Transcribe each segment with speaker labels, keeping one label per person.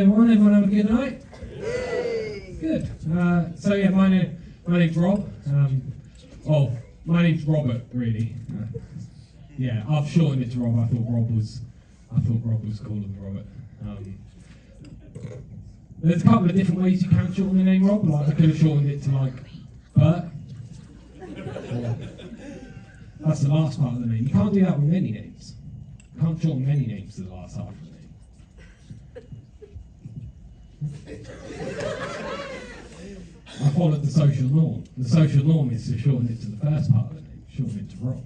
Speaker 1: everyone? Everyone have a good night? Good. So yeah, my name's Rob. My name's Robert, really. Yeah, I've shortened it to Rob. I thought Rob was cooler than Robert. There's a couple of different ways you can shorten the name Rob. Like I could have shortened it to like Bert. That's the last part of the name. You can't do that with many names. You can't shorten many names to the last half of the name. I followed the social norm. The social norm is to shorten it to the first part of the name, shorten it to Rob.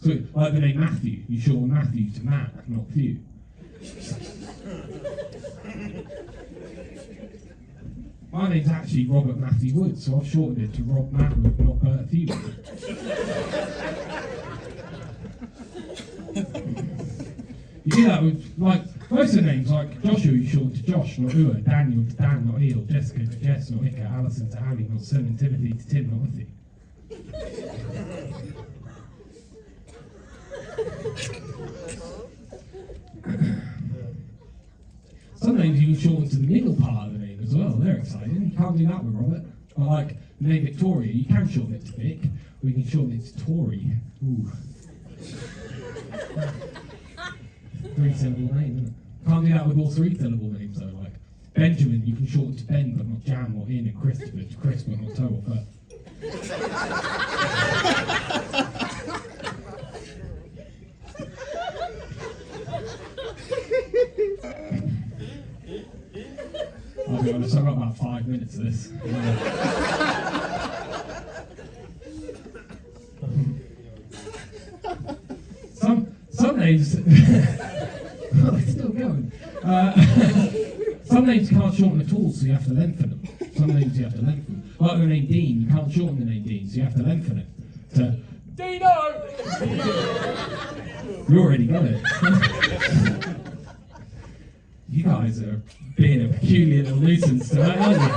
Speaker 1: So, like the name Matthew, you shorten Matthew to Matt, not Few. My name's actually Robert Matthew Wood, so I've shortened it to Rob Matt Wood, not Bert Few. You do that with, like, most of the names, like Joshua, you shorten to Josh, not Ua, Daniel to Dan, not Eel, Jessica to Jess, not Ika, Alison to Ali, not Sim, and Timothy to Tim, not Uthi. Some names you can shorten to the middle part of the name as well, they're exciting. You can't do that with Robert. But like the name Victoria, you can shorten it to Vic, or you can shorten it to Tori. Ooh. 3-syllable name, isn't it? Can't do that with all 3-syllable names though, like Benjamin, you can shorten to Ben but not Jam or In, and Christopher to Chris but not Toe or Fur. I'll be honest, I've got about 5 minutes of this. Some names... Oh, it's still going. Some names you can't shorten at all, so you have to lengthen them. Some names you have to lengthen. Like the name Dean, you can't shorten the name Dean, so you have to lengthen it to Dino! You already got it. You guys are being a peculiar little nuisance tonight, aren't you?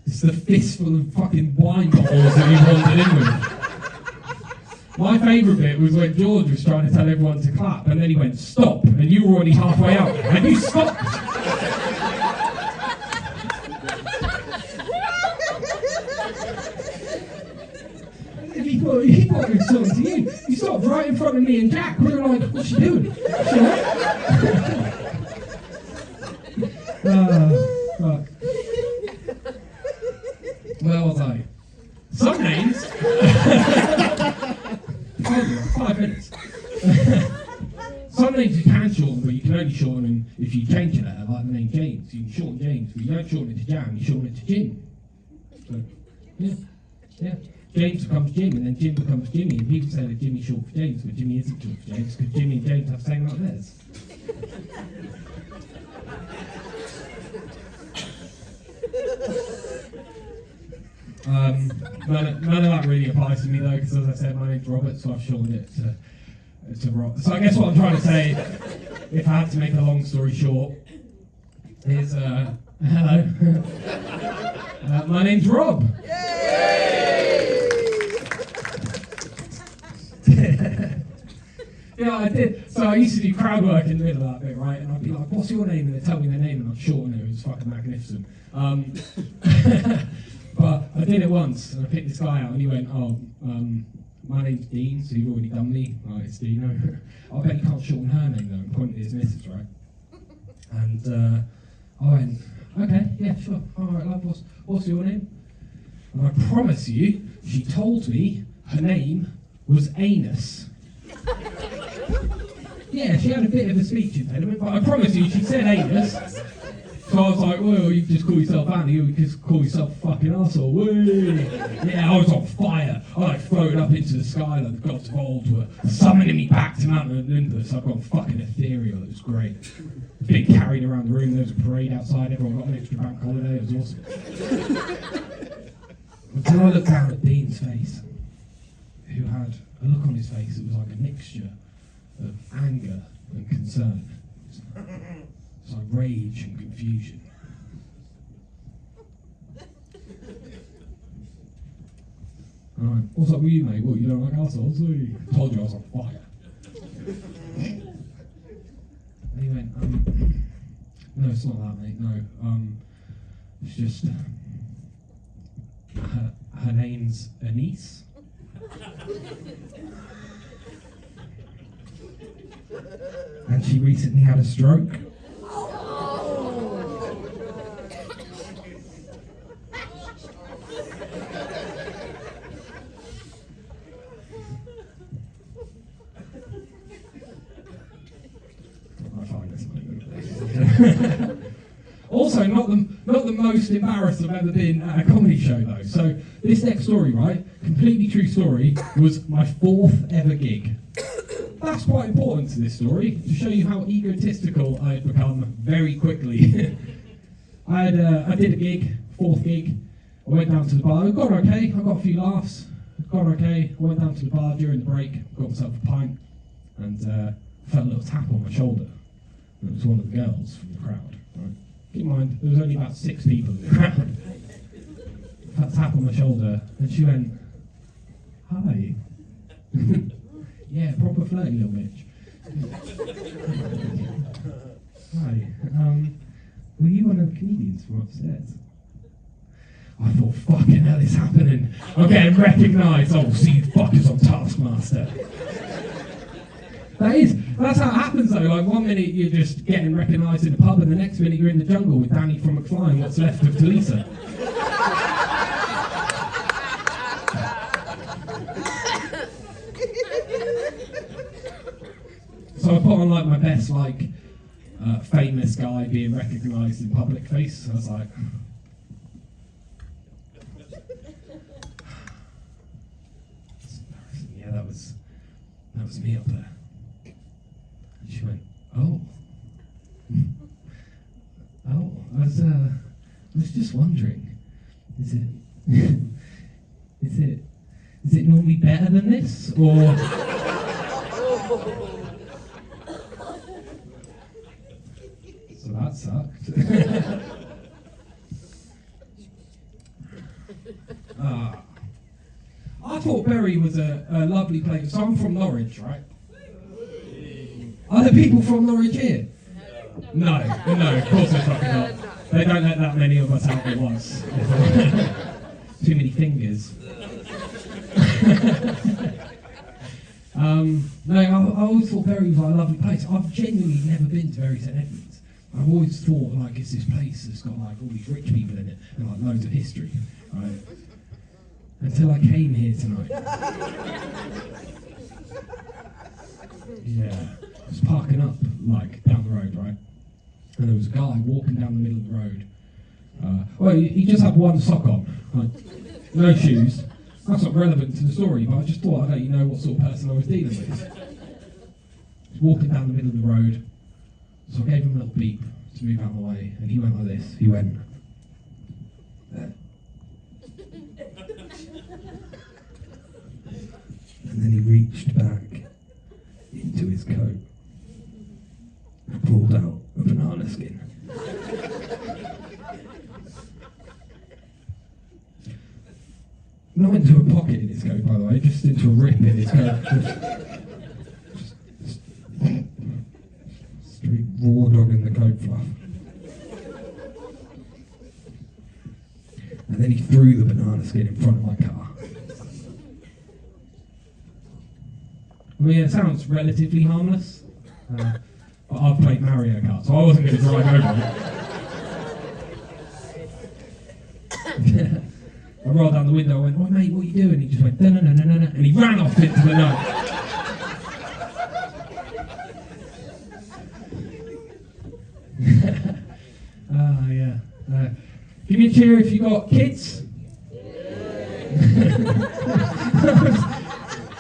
Speaker 1: It's the fistful of fucking wine bottles that you wandered in with. My favourite bit was when George was trying to tell everyone to clap, and then he went, stop, and you were already halfway out, and you stopped! He thought it was something to you. You stopped right in front of me and Jack. We were like, what's she doing? Fuck. Where was I? Some names. 5 minutes. Some names you can shorten, but you can only shorten them if you change a letter, like the name James. You can shorten James, but you don't shorten it to Jam, you shorten it to Jim. So, yeah. James becomes Jim, and then Jim becomes Jimmy, and people say that Jimmy's short for James, but Jimmy isn't short for James, because Jimmy and James have the same amount of letters. None of that really applies to me though, because as I said, my name's Robert, so I've shortened it to Rob. So I guess what I'm trying to say, if I had to make a long story short, is hello. My name's Rob. Yeah, I did. So I used to do crowd work in the middle of that bit, right? And I'd be like, what's your name? And they'd tell me their name, and I'd shorten it. It was fucking magnificent. But I did it once, and I picked this guy out, and he went, my name's Dean, so you've already done me. Right, it's Dino. I bet you can't shorten her name, though, and pointed at his missus, right? And I went, okay, yeah, sure. All right, love, what's your name? And I promise you, she told me her name was Anus. Yeah, she had a bit of a speech impediment, but I promise you, she said Anus. So I was like, well, you can just call yourself Annie, you can just call yourself a fucking arsehole. Whee! Yeah, I was on fire. I like floated up into the sky like the gods of old were summoning me back to Mount Olympus. I've gone fucking ethereal, it was great. Being carried around the room, there was a parade outside, everyone got an extra bank holiday, it was awesome. Until I looked down at Dean's face, who had a look on his face that was like a mixture of anger and concern. It's like rage and confusion. Alright, what's up with you, mate? What, you don't like assholes? Told you I was on fire. And he went, No, it's not that, mate. No, it's just her name's Anise. And she recently had a stroke. I find this funny. Also, not the most embarrassed I've ever been at a comedy show though. So this next story, right, completely true story, was my 4th ever gig. That's quite important to this story, to show you how egotistical I had become very quickly. I did a gig, 4th gig. I went down to the bar. It got okay. I got a few laughs. It got okay. I went down to the bar during the break, got myself a pint, and felt a little tap on my shoulder. And it was one of the girls from the crowd. Right? Keep in mind, there was only about 6 people in the crowd. Felt a tap on my shoulder, and she went, "Hi." Yeah, proper flirty little bitch. Hi, were you one of the comedians from upstairs? I thought, fucking hell is happening. I'm getting recognised. Oh, see you fuckers on Taskmaster. That's how it happens though. Like 1 minute you're just getting recognised in the pub, and the next minute you're in the jungle with Danny from McFly and what's left of Talisa. So I put on like my best famous guy being recognised in public face. I was like, yeah, that was me up there. And she went, oh, I was just wondering, is it normally better than this, or? So that sucked. I thought Bury was a lovely place. So I'm from Norwich, right? Are there people from Norwich here? No, of course they're fucking not. They don't let that many of us out at once. Too many fingers. No, I always thought Bury was like a lovely place. I've genuinely never been to Bury St Edmunds. I've always thought like it's this place that's got like all these rich people in it and like loads of history, right? Until I came here tonight. Yeah, I was parking up like down the road, right? And there was a guy walking down the middle of the road. Well, he just had one sock on, like no shoes. That's not relevant to the story, but I just thought I'd let you know what sort of person I was dealing with. He was walking down the middle of the road, so I gave him a little beep to move out of the way, and he went like this. He went, there. And then he reached back into his coat and pulled out a banana skin. Not into a pocket in his coat, by the way, just into a rip in his coat. Just straight raw dog in the coat fluff. And then he threw the banana skin in front of my car. I mean, it sounds relatively harmless, but I've played Mario Kart, so I wasn't going to drive over it. I rolled down the window, I went, "Oh mate, what are you doing?" He just went, "No," and he ran off into the night. Yeah. Give me a cheer if you got kids.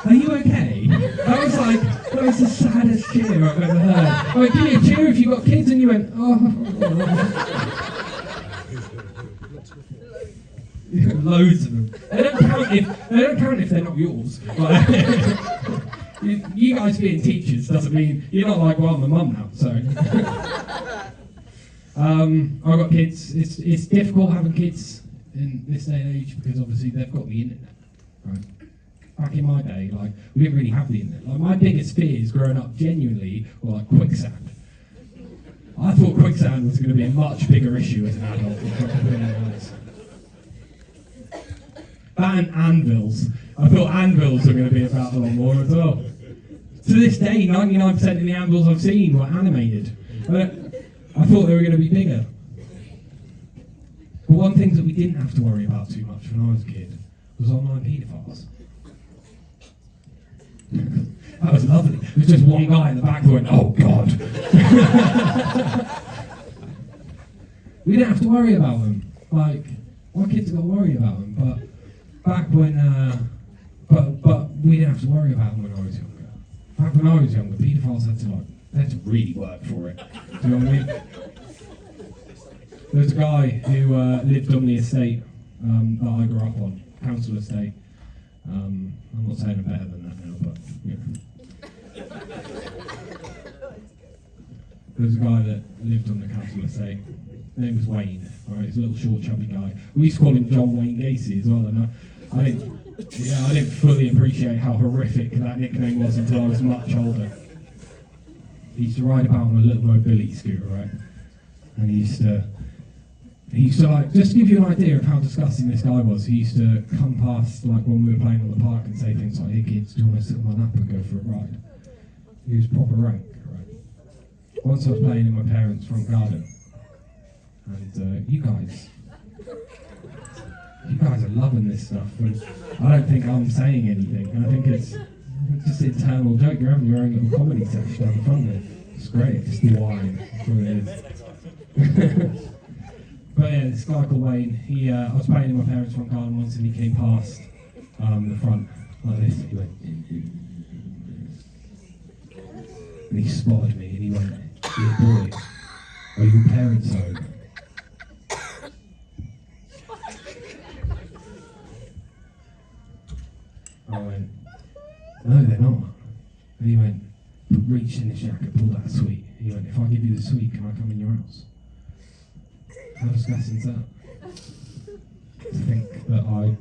Speaker 1: Are you okay? That was the saddest cheer I've ever heard. I went, "Give me a cheer if you got kids," and you went, "Oh." Loads of them. They don't count if they're not yours. Like, you guys being teachers doesn't mean you're not like, well, I'm a mum now. So I've got kids. It's difficult having kids in this day and age because obviously they've got the internet. Right? Back in my day, like we didn't really have the internet. Like my biggest fears growing up genuinely were like quicksand. I thought quicksand was going to be a much bigger issue as an adult, if I'm completely honest. That and anvils. I thought anvils were going to be about a lot more as well. To this day, 99% of the anvils I've seen were animated. I thought they were going to be bigger. But one thing that we didn't have to worry about too much when I was a kid was online paedophiles. That was lovely. There was just one guy in the back going, oh God. We didn't have to worry about them. Like, our kids got to worry about them, but back when, but we didn't have to worry about them when I was younger. Back when I was younger, paedophiles had to really work for it. Do you know what I mean? There was a guy who lived on the estate that I grew up on, council estate. I'm not saying I'm better than that now, but yeah. There was a guy that lived on the council estate. His name was Wayne. All right, he's a little short, chubby guy. We used to call him John Wayne Gacy as well. And I didn't fully appreciate how horrific that nickname was until I was much older. He used to ride about on a little mobility scooter, right? And he used to like, just to give you an idea of how disgusting this guy was, he used to come past, like when we were playing on the park, and say things like, hey kids, do you want to sit on my lap and go for a ride? He was proper rank, right? Once I was playing in my parents' front garden, and you guys are loving this stuff, and I don't think I'm saying anything. I think it's just an internal joke. You're having your own little comedy section down the front there. It's great, it's the wine, that's what it is. But yeah, this guy called Wayne, I was playing in my parents' front garden once, and he came past the front like this. He went, and he spotted me, and he went, "Yeah, boy, are your parents home?" I went, "No, they're not." And he went, reached in his jacket, pulled out a sweet. He went, "If I give you the sweet, can I come in your house?" How disgusting is that? To think that I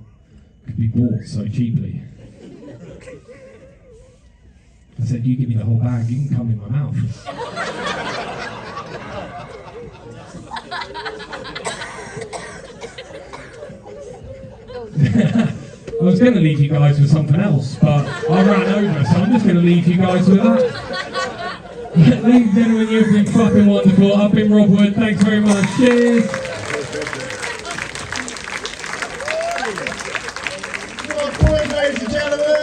Speaker 1: could be bought so cheaply. I said, "You give me the whole bag, you can come in my mouth." I was going to leave you guys with something else, but I ran over, so I'm just going to leave you guys with that. Ladies and gentlemen, you've been fucking wonderful. I've been Rob Wood. Thanks very much. Cheers.
Speaker 2: Well, ladies and gentlemen.